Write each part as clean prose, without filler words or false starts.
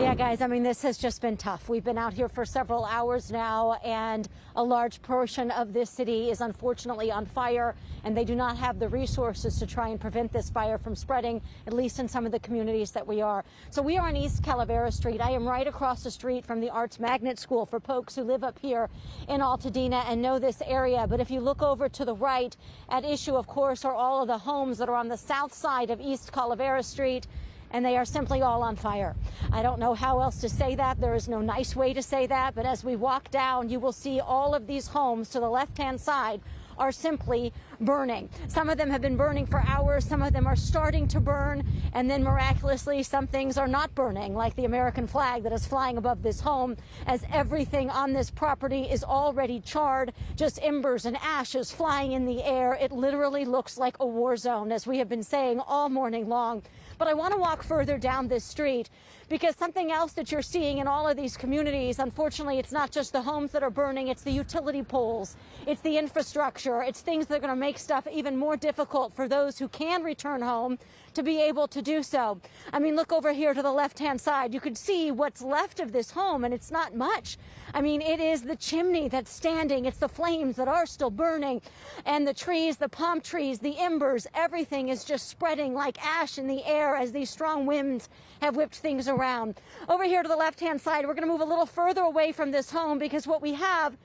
Yeah, guys, I mean, this has just been tough. We've been out here for several hours now, and a large portion of this city is unfortunately on fire, and they do not have the resources to try and prevent this fire from spreading, at least in some of the communities that we are. So we are on East Calavera Street. I am right across the street from the Arts Magnet School for folks who live up here in Altadena and know this area. But if you look over to the right, at issue, of course, are all of the homes that are on the south side of East Calavera Street, and they are simply all on fire. I don't know how else to say that. There is no nice way to say that, but as we walk down, you will see all of these homes to the left-hand side are simply burning. Some of them have been burning for hours, some of them are starting to burn, and then miraculously some things are not burning, like the American flag that is flying above this home, as everything on this property is already charred, just embers and ashes flying in the air. It literally looks like a war zone, as we have been saying all morning long. But I want to walk further down this street, because something else that you're seeing in all of these communities, unfortunately, it's not just the homes that are burning, it's the utility poles, it's the infrastructure, it's things that are going to make stuff even more difficult for those who can return home to be able to do so. I mean, look over here to the left-hand side. You can see what's left of this home, and it's not much. I mean, it is the chimney that's standing. It's the flames that are still burning, and the trees, the palm trees, the embers, everything is just spreading like ash in the air as these strong winds have whipped things around. Over here to the left-hand side, we're going to move a little further away from this home, because what we have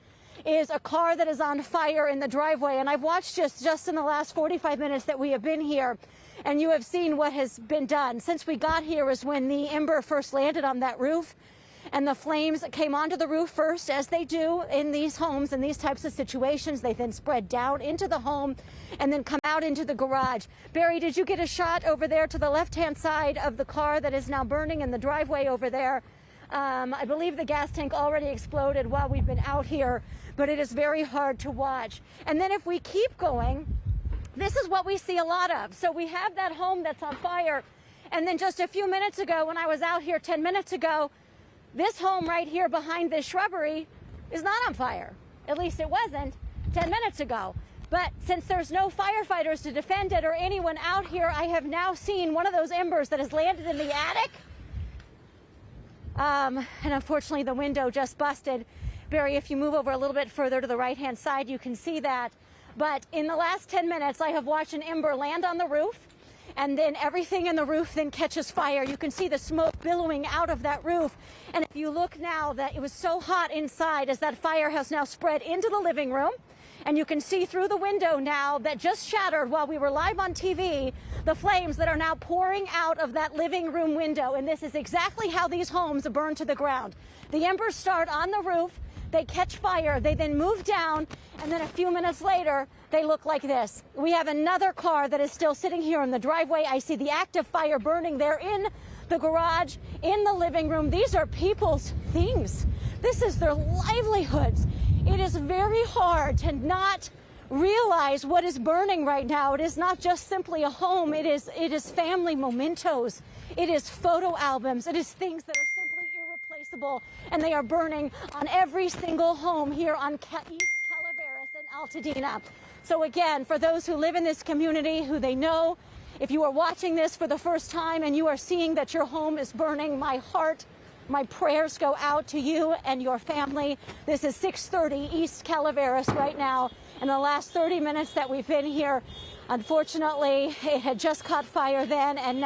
is a car that is on fire in the driveway. And I've watched just in the last 45 minutes that we have been here, and you have seen what has been done. Since we got here is when the ember first landed on that roof, and the flames came onto the roof first, as they do in these homes, in these types of situations. They then spread down into the home and then come out into the garage. Barry, did you get a shot over there to the left-hand side of the car that is now burning in the driveway over there? I believe the gas tank already exploded while we've been out here, but it is very hard to watch. And then if we keep going, this is what we see a lot of. So we have that home that's on fire, and then just a few minutes ago, when I was out here 10 minutes ago, this home right here behind this shrubbery is not on fire. At least it wasn't 10 minutes ago. But since there's no firefighters to defend it or anyone out here, I have now seen one of those embers that has landed in the attic. And unfortunately, the window just busted. Barry, if you move over a little bit further to the right-hand side, you can see that. But in the last 10 minutes, I have watched an ember land on the roof, and then everything in the roof then catches fire. You can see the smoke billowing out of that roof. And if you look now, that it was so hot inside, as that fire has now spread into the living room. And you can see through the window now that just shattered while we were live on TV, the flames that are now pouring out of that living room window. And this is exactly how these homes burn to the ground. The embers start on the roof, they catch fire, they then move down, and then a few minutes later, they look like this. We have another car that is still sitting here in the driveway. I see the active fire burning there in the garage, in the living room. These are people's things. This is their livelihoods. It is very hard to not realize what is burning right now. It is not just simply a home. It is family mementos. It is photo albums. It is things that are simply irreplaceable, and they are burning on every single home here on East Calaveras and Altadena. So again, for those who live in this community, who they know, if you are watching this for the first time and you are seeing that your home is burning, my heart, my prayers go out to you and your family. This is 630 East Calaveras right now. In the last 30 minutes that we've been here, unfortunately, it had just caught fire then, and now